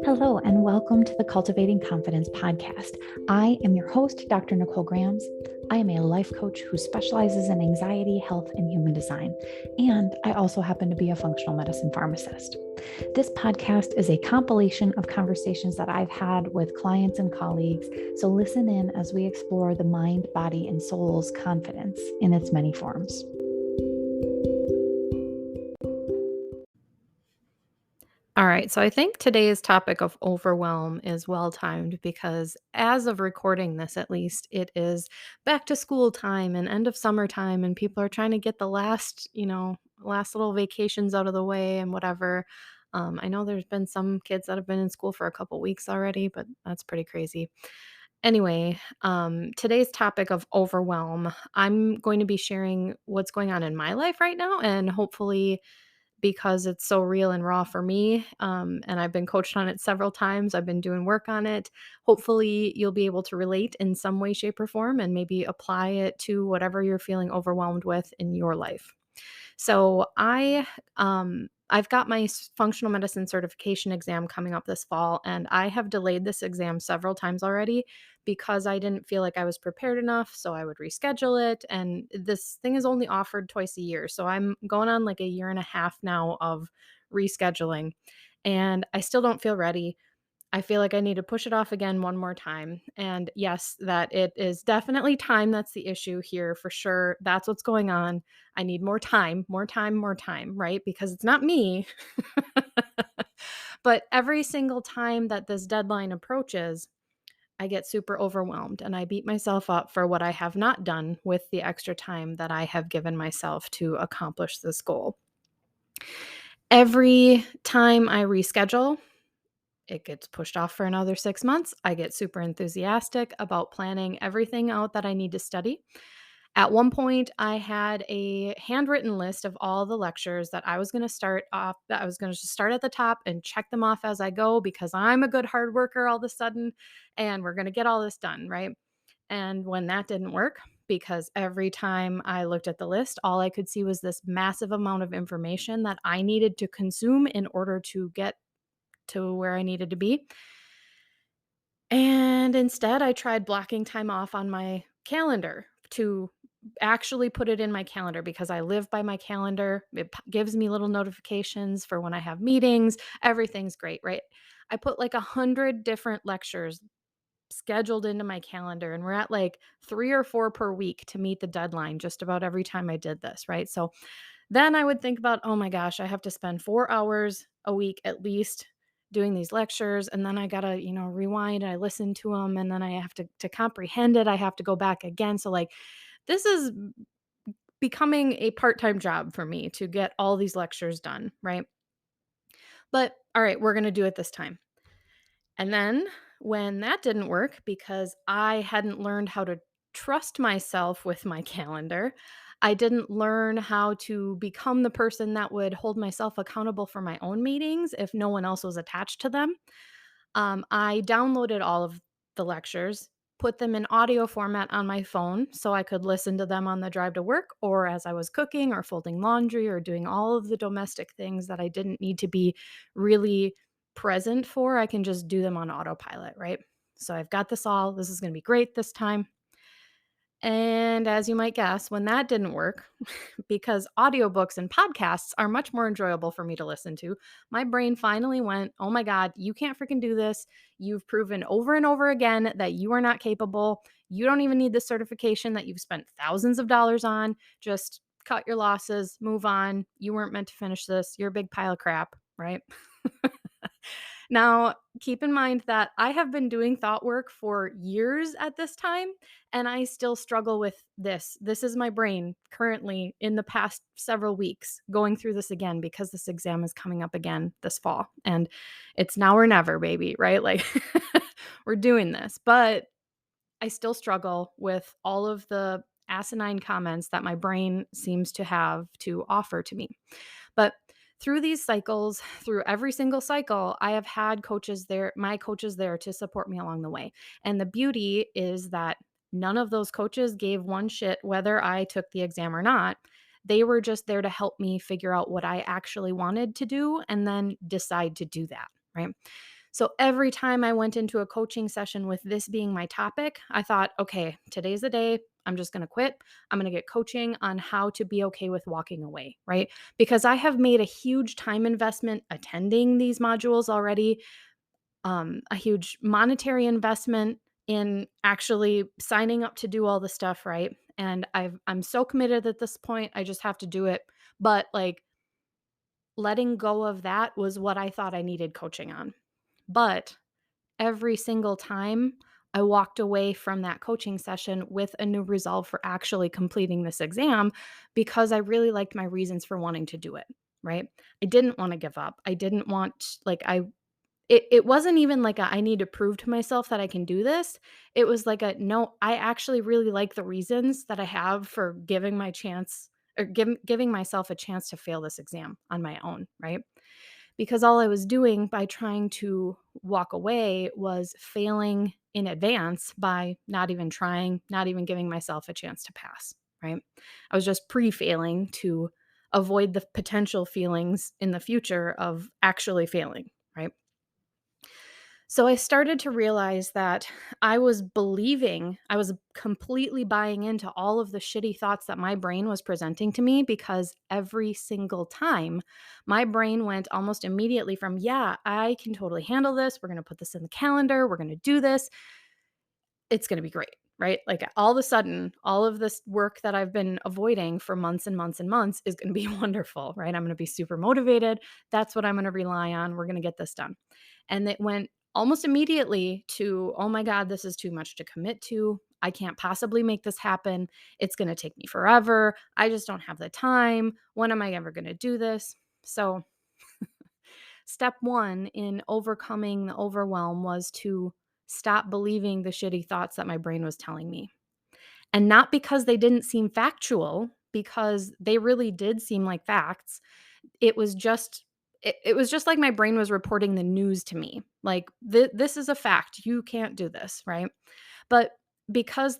Hello, and welcome to the Cultivating Confidence podcast. I am your host, Dr. Nicole Grams. I am a life coach who specializes in anxiety, health, and human design. And I also happen to be a functional medicine pharmacist. This podcast is a compilation of conversations that I've had with clients and colleagues. So listen in as we explore the mind, body, and soul's confidence in its many forms. All right, so I think today's topic of overwhelm is well timed because as of recording this, at least, it is back to school time and end of summertime, and people are trying to get the last little vacations out of the way and whatever. I know there's been some kids that have been in school for a couple weeks already, but that's pretty crazy. Anyway, today's topic of overwhelm, I'm going to be sharing what's going on in my life right now, and hopefully because it's so real and raw for me. And I've been coached on it several times. I've been doing work on it. Hopefully, you'll be able to relate in some way, shape, or form and maybe apply it to whatever you're feeling overwhelmed with in your life. So I've got my functional medicine certification exam coming up this fall, and I have delayed this exam several times already because I didn't feel like I was prepared enough. So I would reschedule it, and this thing is only offered twice a year. So I'm going on like a year and a half now of rescheduling, and I still don't feel ready. I feel like I need to push it off again one more time. And yes, that it is definitely time that's the issue here for sure. That's what's going on. I need more time, more time, more time, right? Because it's not me. But every single time that this deadline approaches, I get super overwhelmed and I beat myself up for what I have not done with the extra time that I have given myself to accomplish this goal. Every time I reschedule, it gets pushed off for another 6 months. I get super enthusiastic about planning everything out that I need to study. At one point, I had a handwritten list of all the lectures that I was going to start off, that I was going to just start at the top and check them off as I go because I'm a good hard worker all of a sudden and we're going to get all this done, right? And when that didn't work, because every time I looked at the list, all I could see was this massive amount of information that I needed to consume in order to get to where I needed to be. And instead, I tried blocking time off on my calendar to actually put it in my calendar because I live by my calendar. It gives me little notifications for when I have meetings. Everything's great, right? I put like 100 different lectures scheduled into my calendar, and we're at like 3 or 4 per week to meet the deadline just about every time I did this, right? So then I would think about, oh my gosh, I have to spend 4 hours a week at least doing these lectures. And then I got to, rewind and I listen to them. And then I have to comprehend it. I have to go back again. So like, this is becoming a part-time job for me to get all these lectures done. Right. But all right, we're going to do it this time. And then when that didn't work because I hadn't learned how to trust myself with my calendar, I didn't learn how to become the person that would hold myself accountable for my own meetings if no one else was attached to them. I downloaded all of the lectures, put them in audio format on my phone so I could listen to them on the drive to work or as I was cooking or folding laundry or doing all of the domestic things that I didn't need to be really present for. I can just do them on autopilot, right? So I've got this all. This is going to be great this time. And as you might guess, when that didn't work, because audiobooks and podcasts are much more enjoyable for me to listen to, my brain finally went, oh my God, you can't freaking do this. You've proven over and over again that you are not capable. You don't even need the certification that you've spent thousands of dollars on. Just cut your losses, move on. You weren't meant to finish this. You're a big pile of crap, right? Now, keep in mind that I have been doing thought work for years at this time, and I still struggle with this. This is my brain currently in the past several weeks going through this again because this exam is coming up again this fall. And it's now or never, baby, right? Like, we're doing this. But I still struggle with all of the asinine comments that my brain seems to have to offer to me. But through these cycles, through every single cycle, I have had coaches there, my coaches there to support me along the way. And the beauty is that none of those coaches gave one shit whether I took the exam or not. They were just there to help me figure out what I actually wanted to do and then decide to do that, right? So every time I went into a coaching session with this being my topic, I thought, okay, today's the day. I'm just going to quit. I'm going to get coaching on how to be okay with walking away, right? Because I have made a huge time investment attending these modules already, a huge monetary investment in actually signing up to do all the stuff, right? And I'm so committed at this point. I just have to do it. But like letting go of that was what I thought I needed coaching on. But every single time I walked away from that coaching session with a new resolve for actually completing this exam because I really liked my reasons for wanting to do it, right? I didn't want to give up. I didn't want like I it wasn't even like I need to prove to myself that I can do this. It was like a no, I actually really like the reasons that I have for giving my chance or giving myself a chance to fail this exam on my own, right? Because all I was doing by trying to walk away was failing in advance by not even trying, not even giving myself a chance to pass, right? I was just pre-failing to avoid the potential feelings in the future of actually failing, right? So I started to realize that I was completely buying into all of the shitty thoughts that my brain was presenting to me because every single time my brain went almost immediately from, yeah, I can totally handle this. We're going to put this in the calendar. We're going to do this. It's going to be great, right? Like all of a sudden, all of this work that I've been avoiding for months and months and months is going to be wonderful, right? I'm going to be super motivated. That's what I'm going to rely on. We're going to get this done. And it went almost immediately to, oh my God, this is too much to commit to. I can't possibly make this happen. It's going to take me forever. I just don't have the time. When am I ever going to do this? So, step one in overcoming the overwhelm was to stop believing the shitty thoughts that my brain was telling me. And not because they didn't seem factual, because they really did seem like facts. It was just it was just like my brain was reporting the news to me. Like this is a fact. You can't do this, right? But because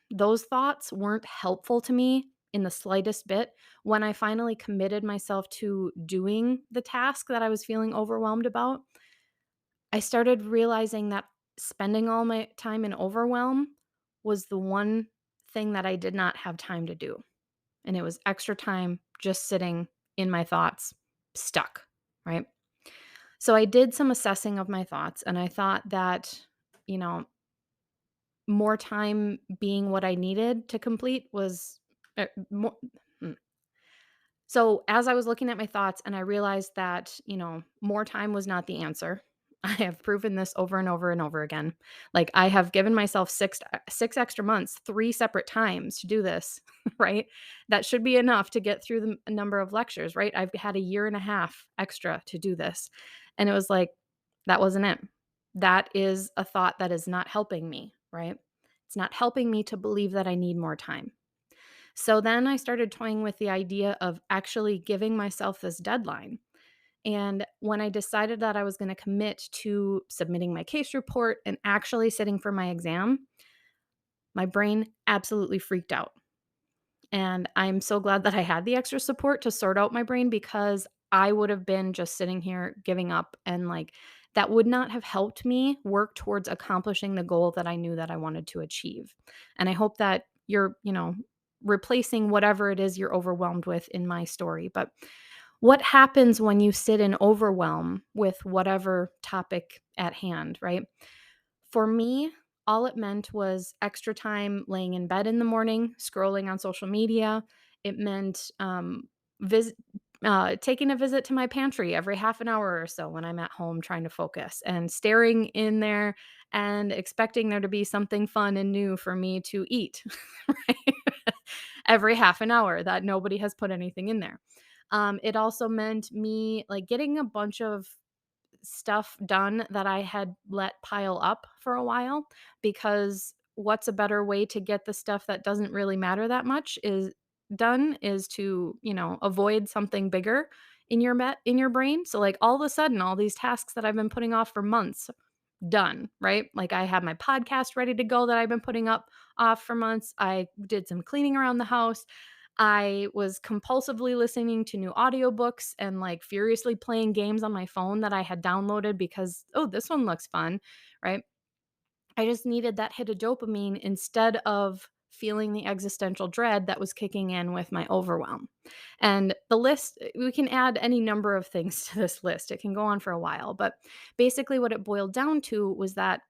those thoughts weren't helpful to me in the slightest bit, when I finally committed myself to doing the task that I was feeling overwhelmed about, I started realizing that spending all my time in overwhelm was the one thing that I did not have time to do. And it was extra time just sitting in my thoughts, stuck, right? So I did some assessing of my thoughts and I thought that, you know, more time being what I needed to complete was more. hmm. So as I was looking at my thoughts and I realized that, more time was not the answer. I have proven this over and over and over again. Like I have given myself six extra months, 3 separate times to do this, right? That should be enough to get through the number of lectures, right? I've had a year and a half extra to do this. And it was like that wasn't it. That is a thought that is not helping me, right? It's not helping me to believe that I need more time. So then I started toying with the idea of actually giving myself this deadline. And when I decided that I was going to commit to submitting my case report and actually sitting for my exam, my brain absolutely freaked out. And I'm so glad that I had the extra support to sort out my brain because I would have been just sitting here giving up and like that would not have helped me work towards accomplishing the goal that I knew that I wanted to achieve. And I hope that you're, replacing whatever it is you're overwhelmed with in my story. But what happens when you sit in overwhelm with whatever topic at hand, right? For me, all it meant was extra time laying in bed in the morning, scrolling on social media. It meant visit, taking a visit to my pantry every half an hour or so when I'm at home trying to focus and staring in there and expecting there to be something fun and new for me to eat right? Every half an hour that nobody has put anything in there. It also meant me like getting a bunch of stuff done that I had let pile up for a while because what's a better way to get the stuff that doesn't really matter that much is done is to, avoid something bigger in your brain. So like all of a sudden all these tasks that I've been putting off for months done, right? Like I have my podcast ready to go that I've been putting up off for months. I did some cleaning around the house. I was compulsively listening to new audiobooks and like furiously playing games on my phone that I had downloaded because, oh, this one looks fun, right? I just needed that hit of dopamine instead of feeling the existential dread that was kicking in with my overwhelm. And the list, we can add any number of things to this list. It can go on for a while, but basically what it boiled down to was that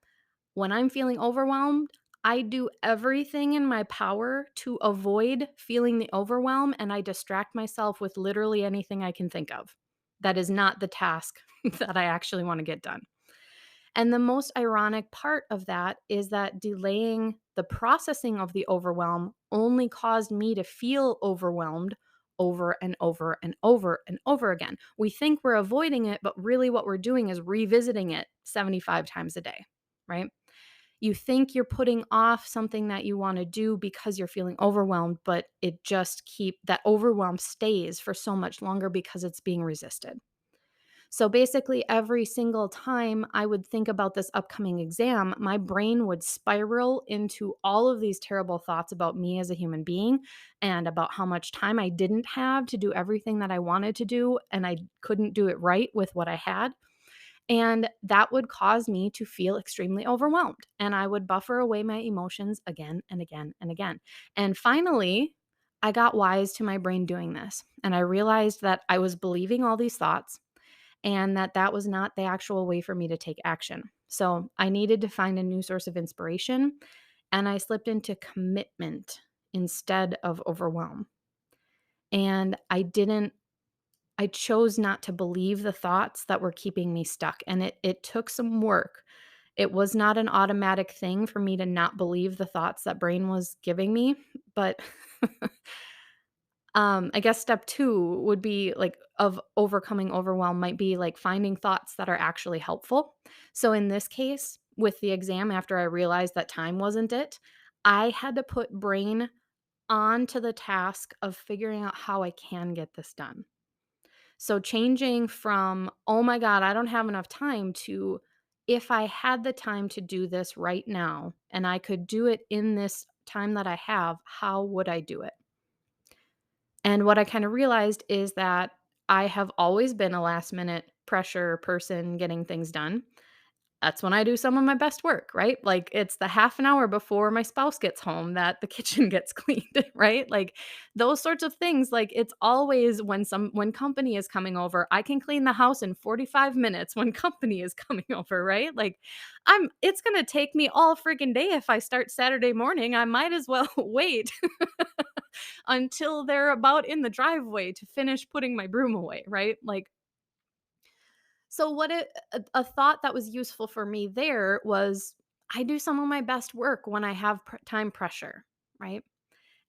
when I'm feeling overwhelmed, I do everything in my power to avoid feeling the overwhelm, and I distract myself with literally anything I can think of. That is not the task that I actually want to get done. And the most ironic part of that is that delaying the processing of the overwhelm only caused me to feel overwhelmed over and over and over and over again. We think we're avoiding it, but really what we're doing is revisiting it 75 times a day, right? You think you're putting off something that you want to do because you're feeling overwhelmed, but that overwhelm stays for so much longer because it's being resisted. So basically, every single time I would think about this upcoming exam, my brain would spiral into all of these terrible thoughts about me as a human being and about how much time I didn't have to do everything that I wanted to do, and I couldn't do it right with what I had. And that would cause me to feel extremely overwhelmed. And I would buffer away my emotions again and again and again. And finally, I got wise to my brain doing this. And I realized that I was believing all these thoughts and that was not the actual way for me to take action. So I needed to find a new source of inspiration, and I slipped into commitment instead of overwhelm. And I chose not to believe the thoughts that were keeping me stuck, and it took some work. It was not an automatic thing for me to not believe the thoughts that brain was giving me, but I guess step 2 would be like of overcoming overwhelm might be like finding thoughts that are actually helpful. So in this case, with the exam, after I realized that time wasn't it, I had to put brain onto the task of figuring out how I can get this done. So changing from, oh my God, I don't have enough time to, if I had the time to do this right now and I could do it in this time that I have, how would I do it? And what I kind of realized is that I have always been a last minute pressure person getting things done. That's when I do some of my best work, right? Like it's the half an hour before my spouse gets home that the kitchen gets cleaned, right? Like those sorts of things. Like it's always when company is coming over, I can clean the house in 45 minutes when company is coming over, right? Like it's going to take me all freaking day if I start Saturday morning. I might as well wait until they're about in the driveway to finish putting my broom away, right? Like so what a thought that was useful for me there was I do some of my best work when I have time pressure, right?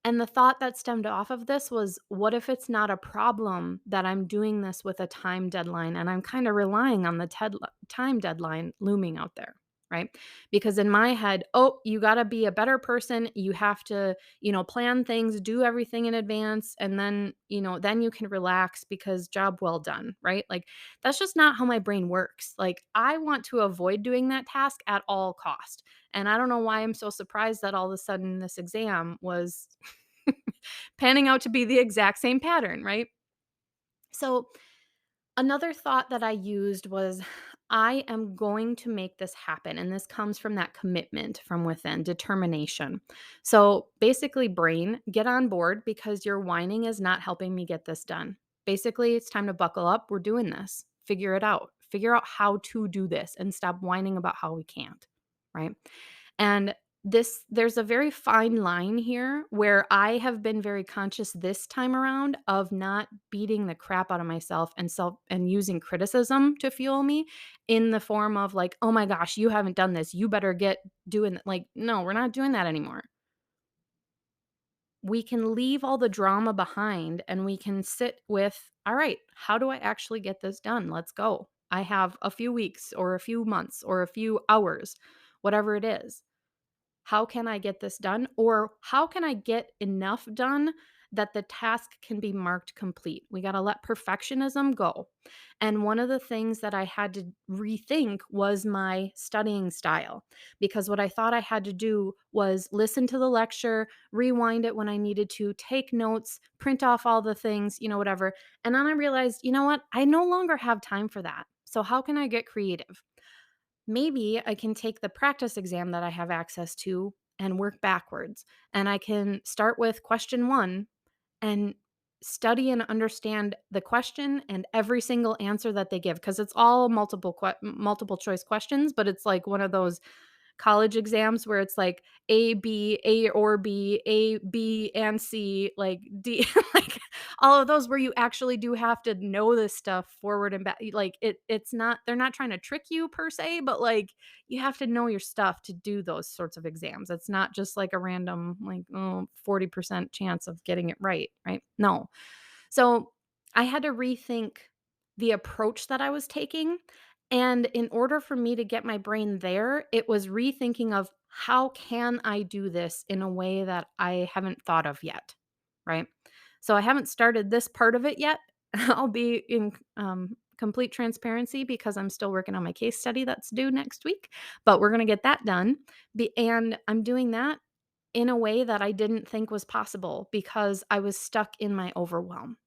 And the thought that stemmed off of this was, what if it's not a problem that I'm doing this with a time deadline and I'm kind of relying on the time deadline looming out there, right? Because in my head, oh, you got to be a better person. You have to, plan things, do everything in advance, and then, then you can relax because job well done, right? Like that's just not how my brain works. Like I want to avoid doing that task at all cost. And I don't know why I'm so surprised that all of a sudden this exam was panning out to be the exact same pattern, right? So, another thought that I used was, I am going to make this happen. And this comes from that commitment from within, determination. So, basically, brain, get on board because your whining is not helping me get this done. Basically, it's time to buckle up. We're doing this. Figure it out. Figure out how to do this and stop whining about how we can't, right? And there's a very fine line here where I have been very conscious this time around of not beating the crap out of myself and using criticism to fuel me in the form of like, "Oh my gosh, you haven't done this. You better get doing it." Like, no, we're not doing that anymore. We can leave all the drama behind and we can sit with, "All right, how do I actually get this done? Let's go. I have a few weeks or a few months or a few hours, whatever it is. How can I get this done? Or how can I get enough done that the task can be marked complete. We got to let perfectionism go. And one of the things that I had to rethink was my studying style, because what I thought I had to do was listen to the lecture, rewind it when I needed to, take notes, print off all the things, whatever. And then I realized, you know what? I no longer have time for that. So, how can I get creative? Maybe I can take the practice exam that I have access to and work backwards. And I can start with question one and study and understand the question and every single answer that they give, because it's all multiple choice questions, but it's like one of those college exams where it's like A or B, A, B, and C, like D, like all of those where you actually do have to know this stuff forward and back. Like it's not, they're not trying to trick you per se, but like you have to know your stuff to do those sorts of exams. It's not just like a random, like, 40% chance of getting it right, right? No. So I had to rethink the approach that I was taking. And in order for me to get my brain there, it was rethinking of how can I do this in a way that I haven't thought of yet, right? So I haven't started this part of it yet. I'll be in complete transparency because I'm still working on my case study that's due next week, but we're going to get that done. And I'm doing that in a way that I didn't think was possible because I was stuck in my overwhelm.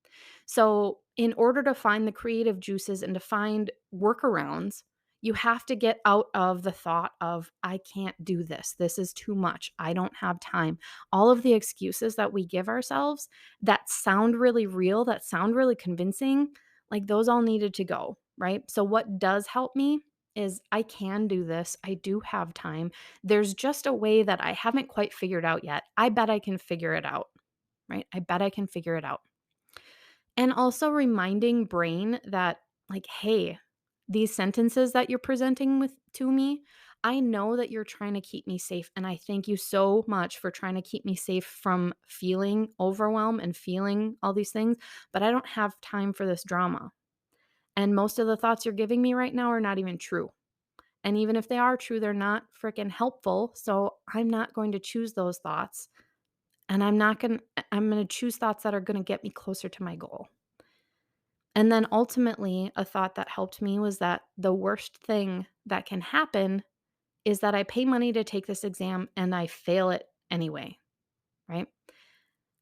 So, in order to find the creative juices and to find workarounds, you have to get out of the thought of, I can't do this. This is too much. I don't have time. All of the excuses that we give ourselves that sound really real, that sound really convincing, like those all needed to go, right? So, what does help me is I can do this. I do have time. There's just a way that I haven't quite figured out yet. I bet I can figure it out, right? I bet I can figure it out. And also reminding brain that, like, hey, these sentences that you're presenting with to me, I know that you're trying to keep me safe. And I thank you so much for trying to keep me safe from feeling overwhelmed and feeling all these things. But I don't have time for this drama. And most of the thoughts you're giving me right now are not even true. And even if they are true, they're not freaking helpful. So I'm not going to choose those thoughts. And I'm going to choose thoughts that are going to get me closer to my goal. And then ultimately, a thought that helped me was that the worst thing that can happen is that I pay money to take this exam and I fail it anyway, right?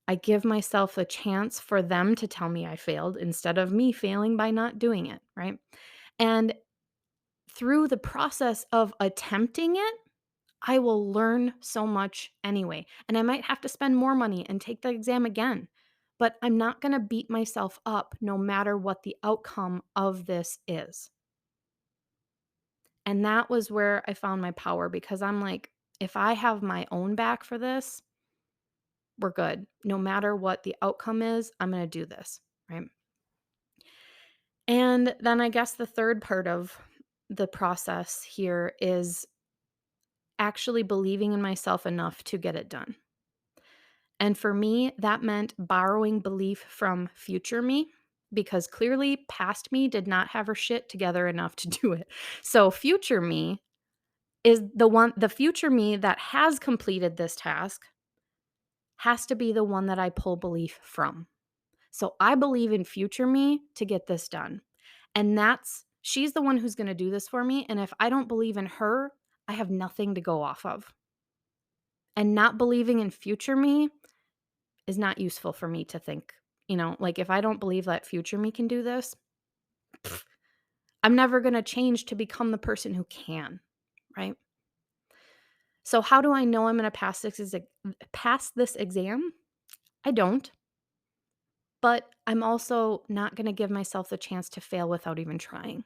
I give myself a chance for them to tell me I failed instead of me failing by not doing it, right? And through the process of attempting it, I will learn so much anyway. And I might have to spend more money and take the exam again, but I'm not going to beat myself up no matter what the outcome of this is. And that was where I found my power, because I'm like, if I have my own back for this, we're good. No matter what the outcome is, I'm going to do this, right? And then I guess the third part of the process here is actually believing in myself enough to get it done. And for me, that meant borrowing belief from future me, because clearly past me did not have her shit together enough to do it. So future me is the future me that has completed this task has to be the one that I pull belief from. So I believe in future me to get this done. And she's the one who's going to do this for me. And if I don't believe in her, I have nothing to go off of. And not believing in future me is not useful for me to think. Like if I don't believe that future me can do this, I'm never going to change to become the person who can, right? So how do I know I'm going to pass this exam? I don't. But I'm also not going to give myself the chance to fail without even trying.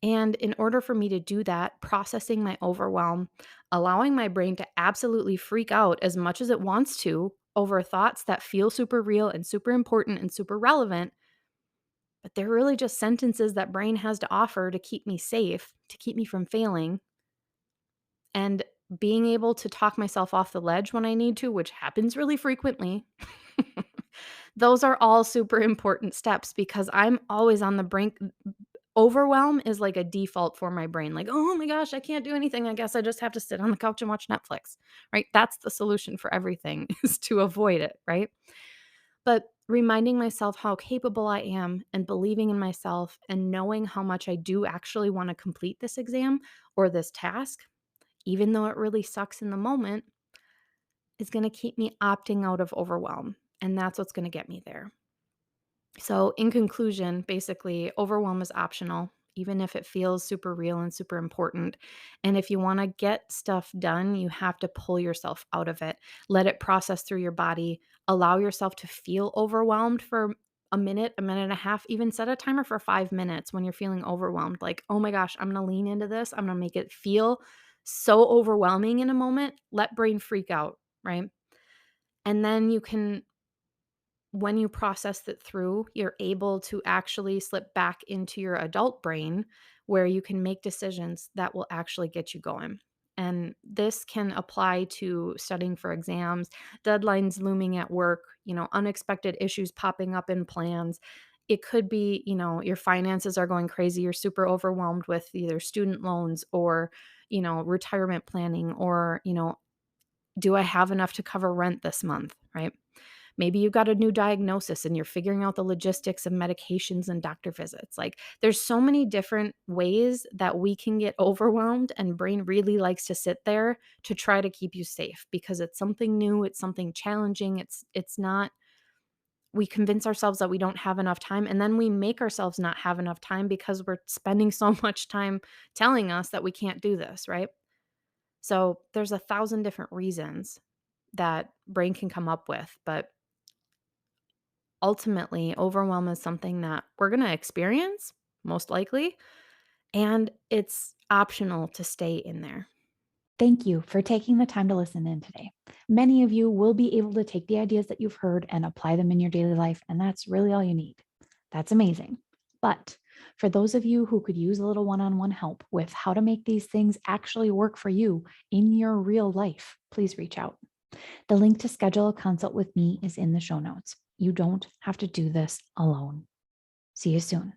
And in order for me to do that, processing my overwhelm, allowing my brain to absolutely freak out as much as it wants to over thoughts that feel super real and super important and super relevant, but they're really just sentences that brain has to offer to keep me safe, to keep me from failing. And being able to talk myself off the ledge when I need to, which happens really frequently. Those are all super important steps because I'm always on the brink, Overwhelm is like a default for my brain. Like, oh my gosh, I can't do anything. I guess I just have to sit on the couch and watch Netflix, right? That's the solution for everything is to avoid it, right? But reminding myself how capable I am and believing in myself and knowing how much I do actually want to complete this exam or this task, even though it really sucks in the moment, is going to keep me opting out of overwhelm. And that's what's going to get me there. So, in conclusion, basically, overwhelm is optional, even if it feels super real and super important. And if you want to get stuff done, you have to pull yourself out of it, let it process through your body, allow yourself to feel overwhelmed for a minute and a half, even set a timer for 5 minutes when you're feeling overwhelmed. Like, oh my gosh, I'm going to lean into this. I'm going to make it feel so overwhelming in a moment. Let brain freak out, right? And then you can when you process it through, you're able to actually slip back into your adult brain where you can make decisions that will actually get you going. And this can apply to studying for exams, deadlines looming at work, unexpected issues popping up in plans. It could be, your finances are going crazy. You're super overwhelmed with either student loans or, retirement planning or, do I have enough to cover rent this month, right? Maybe you got a new diagnosis and you're figuring out the logistics of medications and doctor visits. Like there's so many different ways that we can get overwhelmed and brain really likes to sit there to try to keep you safe because it's something new, it's something challenging, it's not we convince ourselves that we don't have enough time and then we make ourselves not have enough time because we're spending so much time telling us that we can't do this, right? So there's 1,000 different reasons that brain can come up with, but ultimately, overwhelm is something that we're going to experience, most likely, and it's optional to stay in there. Thank you for taking the time to listen in today. Many of you will be able to take the ideas that you've heard and apply them in your daily life, and that's really all you need. That's amazing. But for those of you who could use a little one on one help with how to make these things actually work for you in your real life, please reach out. The link to schedule a consult with me is in the show notes. You don't have to do this alone. See you soon.